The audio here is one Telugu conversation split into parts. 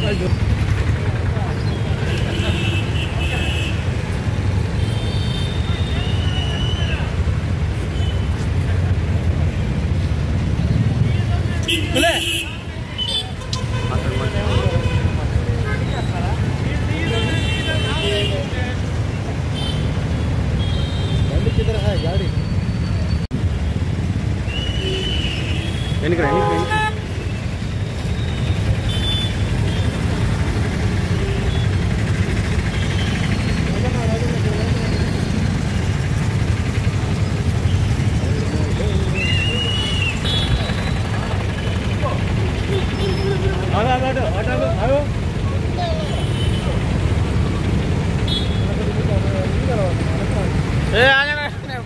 गाड़ी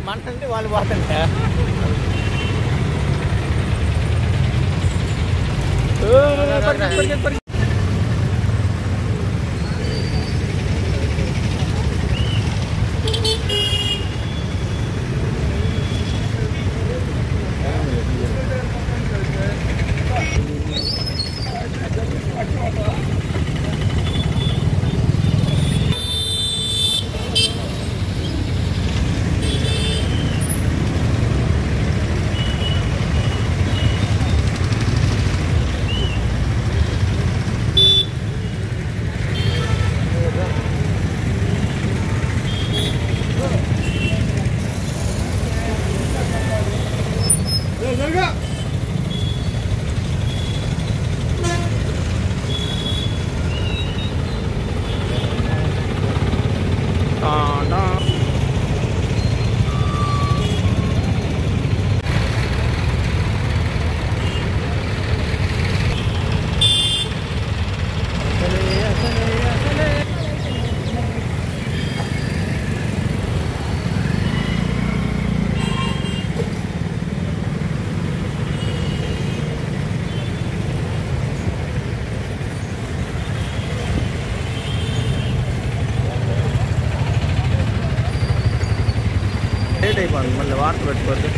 మంటే వాళ్ళు పోతుంటే లేట్ అయిపోయింది మళ్ళీ వాటర్ పెట్టుకోవద్దు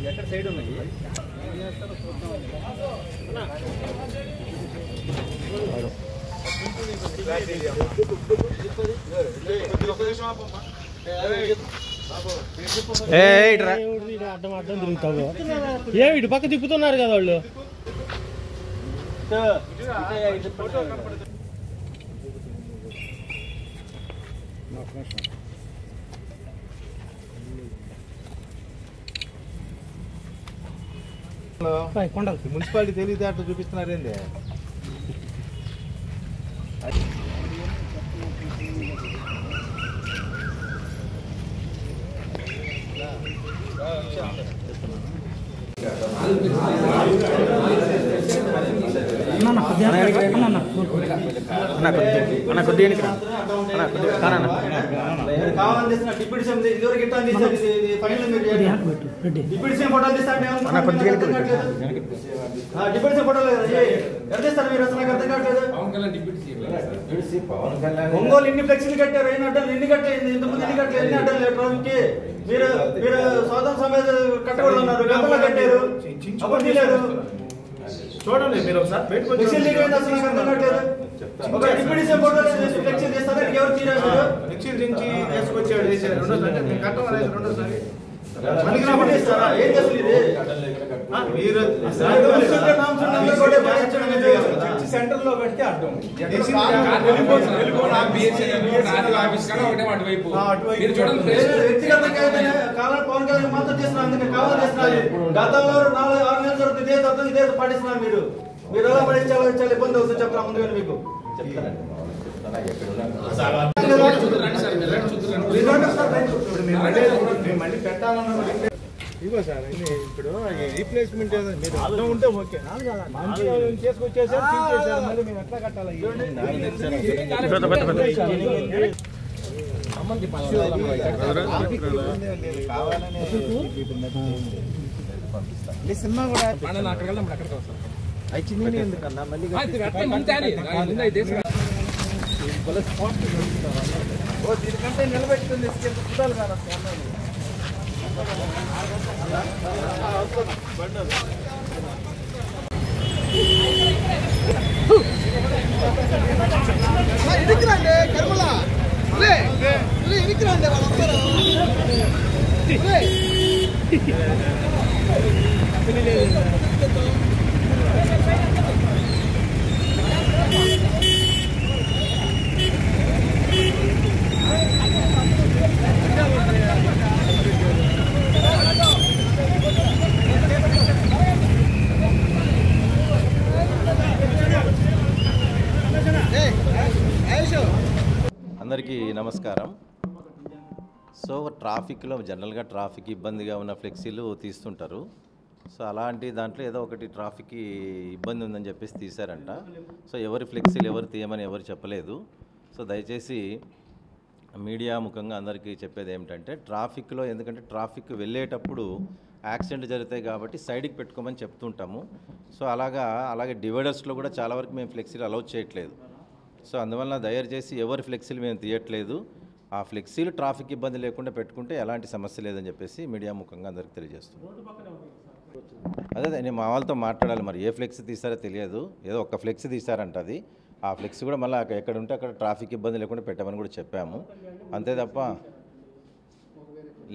ఎక్కడ సైడ్ ఉన్నాయి అడ్డం అడ్డం తిరుగుతావు ఏమి ఇటు పక్క తిప్పుతున్నారు కదా వాళ్ళు మున్సిపాలిటీ తెలివితేటలు చూపిస్తున్నారేంది ఒంగోలు ఎన్ని ఫ్లెక్సీలు కట్టారు ఎన్ని అడ్డాలు ఎన్ని కట్టలేదు ఇంతకుముందు ఎన్ని కట్టలేదు ఎన్ని అడ్డాలు ట్రాఫిక్కి మీరు మీరు స్వాతంత్ర సమేత కట్టకూడదు అన్నారు గతంలో కట్టారు అప్పుడు తీయలేదు చూడండి మీరు ఒకసారి ఫ్లెక్సీ తీస్తారా ఎవరు తీరారు ఫ్లెక్సీ దించి తీసుకొచ్చాడు రెండోసారి ఏం చేస్తుంది సెంటర్ లో పెడితే అడ్డం వ్యక్తిగతంగా కావాలి పవన్ కళ్యాణ్ మాత్రం చేస్తున్నారు అందుకే కావాలి చేస్తున్నారు గతంలో 4-6 నెలలు జరుగుతుంది ఇదే తత్వం ఇదే పాటిస్తున్నారు మీరు ఎలా పడించాలో చాలా ఇబ్బంది అవుతుంది చెప్తాను ముందుగా మీకు మళ్ళీ పెట్టాలన్న ఇగో సార్ ఇప్పుడు రీప్లేస్మెంట్ మీరు అర్థం ఉంటే ఓకే మంచిగా చేసుకొచ్చేసారు తీసేసారు మళ్ళీ మేము ఎట్లా కట్టాలి సినిమా కూడా అక్కడికి వెళ్దాం అక్కడికి వస్తాం చిన్న ఎందుకన్నా మళ్ళీ దీనికంటే నిలబెట్టుకుని చూడాలి కదా ఇరికిరండి కర్మలా ఇరికిరండి వాళ్ళందరూ అందరికీ నమస్కారం. సో ట్రాఫిక్లో జనరల్గా ట్రాఫిక్ ఇబ్బందిగా ఉన్న ఫ్లెక్సీలు తీస్తుంటారు. సో అలాంటి దాంట్లో ఏదో ఒకటి ట్రాఫిక్కి ఇబ్బంది ఉందని చెప్పేసి తీశారంట. సో ఎవరి ఫ్లెక్సీలు ఎవరు తీయమని ఎవరు చెప్పలేదు. సో దయచేసి మీడియా ముఖంగా అందరికీ చెప్పేది ఏమిటంటే ట్రాఫిక్లో, ఎందుకంటే ట్రాఫిక్ వెళ్ళేటప్పుడు యాక్సిడెంట్ జరుగుతాయి కాబట్టి సైడ్కి పెట్టుకోమని చెప్తుంటాము. సో అలాగే డివైడర్స్లో కూడా చాలా వరకు మేము ఫ్లెక్సీలు అలౌ చేయట్లేదు. సో అందువల్ల దయచేసి ఎవరి ఫ్లెక్సీలు మేము తీయట్లేదు. ఆ ఫ్లెక్సీలు ట్రాఫిక్ ఇబ్బంది లేకుండా పెట్టుకుంటే ఎలాంటి సమస్య లేదని చెప్పేసి మీడియా ముఖంగా అందరికీ తెలియజేస్తున్నాం. అదే నేను మా వాళ్ళతో మాట్లాడాలి. మరి ఏ ఫ్లెక్సీ తీసారో తెలియదు. ఏదో ఒక్క ఫ్లెక్సీ తీసారంట. అది ఆ ఫ్లెక్సీ కూడా మళ్ళీ ఎక్కడ ఉంటే అక్కడ ట్రాఫిక్ ఇబ్బంది లేకుండా పెట్టమని కూడా చెప్పాము. అంతే తప్ప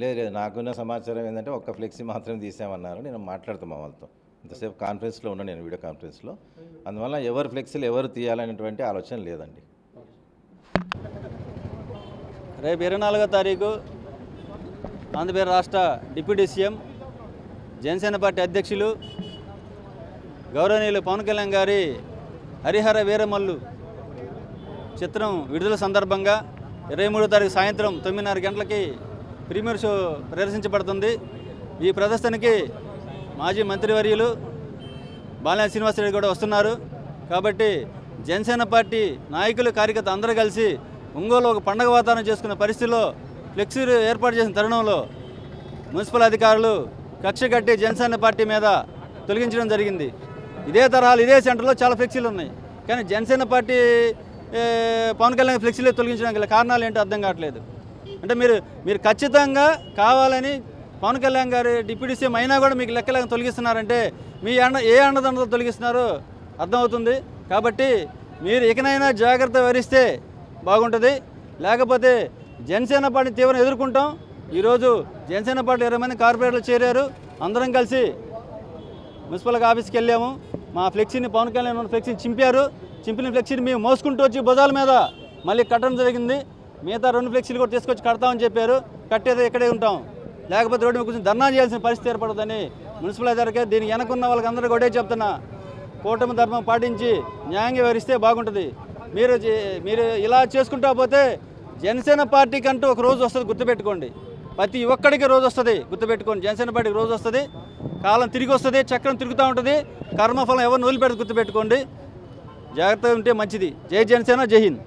లేదు నాకున్న సమాచారం ఏంటంటే ఒక్క ఫ్లెక్సీ మాత్రమే తీసామన్నారు. నేను మాట్లాడతాను మా వాళ్ళతో. ఇంతసేపు కాన్ఫరెన్స్లో ఉన్నాను నేను, వీడియో కాన్ఫరెన్స్లో. అందువల్ల ఎవరు ఫ్లెక్సీలు ఎవరు తీయాలనేటువంటి ఆలోచన లేదండి. రేపు 24వ తారీఖు ఆంధ్రప్రదేశ్ రాష్ట్ర డిప్యూటీ సీఎం, జనసేన పార్టీ అధ్యక్షులు గౌరవనీయులు పవన్ కళ్యాణ్ గారి హరిహర వీరమల్లు చిత్రం విడుదల సందర్భంగా 23వ తారీఖు సాయంత్రం 9:30 గంటలకి ప్రీమియర్ షో ప్రదర్శించబడుతుంది. ఈ ప్రదర్శనకి మాజీ మంత్రివర్యులు బాలినేని శ్రీనివాసరెడ్డి కూడా వస్తున్నారు. కాబట్టి జనసేన పార్టీ నాయకులు, కార్యకర్తలు అందరూ కలిసి ఒంగోలు ఒక పండగ వాతావరణం చేసుకున్న పరిస్థితిలో ఫ్లెక్సీలు ఏర్పాటు చేసిన తరుణంలో మున్సిపల్ అధికారులు కక్ష కట్టి జనసేన పార్టీ మీద తొలగించడం జరిగింది. ఇదే తరహాలు ఇదే సెంటర్లో చాలా ఫ్లెక్సీలు ఉన్నాయి. కానీ జనసేన పార్టీ పవన్ కళ్యాణ్ ఫ్లెక్సీలు తొలగించడానికి గల కారణాలు ఏంటో అర్థం కావట్లేదు. అంటే మీరు ఖచ్చితంగా కావాలని పవన్ కళ్యాణ్ గారి డిప్యూటీ సీఎం అయినా కూడా మీకు లెక్కలేక తొలగిస్తున్నారంటే మీ ఏ అండదండతో తొలగిస్తున్నారో అర్థమవుతుంది. కాబట్టి మీరు ఇకనైనా జాగ్రత్త వహిస్తే బాగుంటుంది. లేకపోతే జనసేన పార్టీ తీవ్రంగా ఎదుర్కొంటాం. ఈరోజు జనసేన పార్టీ 20 మంది కార్పొరేటర్లు చేరారు. అందరం కలిసి మున్సిపల్ ఆఫీస్కి వెళ్ళాము. మా ఫ్లెక్సీని పవన్ కళ్యాణ్ ఉన్న ఫ్లెక్సీని చింపారు. చింపిన ఫ్లెక్సీని మేము మోసుకుంటూ వచ్చి భుజాల మీద మళ్ళీ కట్టడం జరిగింది. మిగతా 2 ఫ్లెక్సీలు కూడా తీసుకొచ్చి కడతామని చెప్పారు. కట్టేది ఇక్కడే ఉంటాం, లేకపోతే రోడ్డు మీద కూర్చొని ధర్నా చేయాల్సిన పరిస్థితి ఏర్పడుతుందని మున్సిపల్ అధికారికి దీనికి వెనకున్న వాళ్ళకందరికీ ఒకటే చెప్తున్నా, కూటమి ధర్మం పాటించి న్యాయంగా వివరిస్తే బాగుంటుంది. మీరు ఇలా చేసుకుంటా పోతే జనసేన పార్టీకి అంటూ ఒక రోజు వస్తుంది, గుర్తుపెట్టుకోండి. ప్రతి ఒక్కడికి రోజు వస్తుంది, గుర్తుపెట్టుకోండి. జనసేన పార్టీకి రోజు వస్తుంది, కాలం తిరిగి వస్తుంది, చక్రం తిరుగుతూ ఉంటుంది. కర్మఫలం ఎవరిని వదిలిపెట్టి గుర్తుపెట్టుకోండి. జాగ్రత్తగా ఉంటే మంచిది. జై జనసేన, జై హింద్.